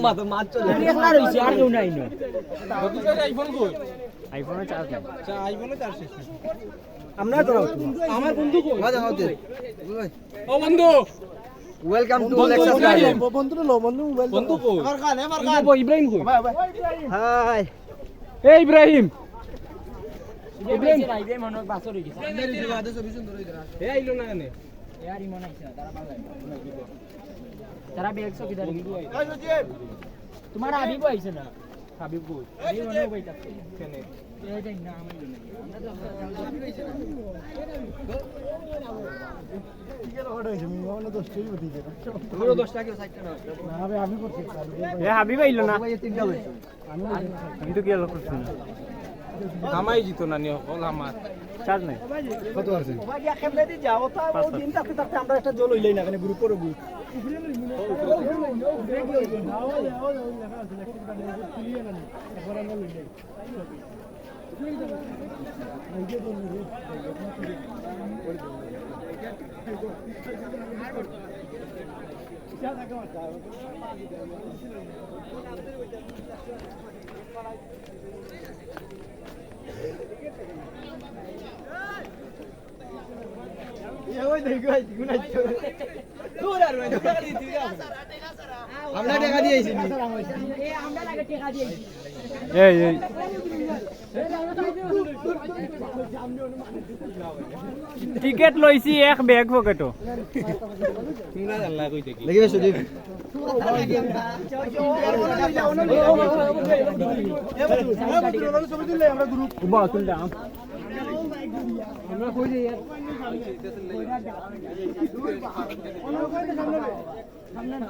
মা তো মাছ চলে একলা রইছে আর কেউ নাই না আইফোন কই আইফোনে চার্জ নাই আইফোনে চার্জ শেষ আমরা ধরাও আমার বন্ধু কই মজা হতে ও বন্ধু ওয়েলকাম টু লেক্সাস গার্ডেন বন্ধু লো বন্ধু মোবাইল বন্ধু কই আমার খান ইব্রাহিম কই হাই এই ইব্রাহিম ইব্রাহিম মনে বাসর হই গেছে এ আইলো না এনে यार ই মনে আইছে তারা ভালো তারা বেগছো কিদার তোমার আবিব আইছে না হাবিব কই এই মনে বইতা কেনে এই দেখ না আমি পুরো 10 টাকা সাইড না এ হাবিব আইলো না ভাই তিনটা হইছে আমি তো কি আলো করছি না আমাই জিত না নিও হল আমার চার্জ নাই কত আছে ভাইয়া কেমনে দি যাও তা ও দিন থাকতে থাকতে আমরা একটা জল হইলাই না কেন গ্রুপ করব আমরা টাকা দিয়েছি এই এই টিকেট লইছি এক ব্যাগ পকেটো তোমরা জানলা কই দেখি দেখিবে সুদীপ উবা তুল দাম আমরা কই যাই সামনে না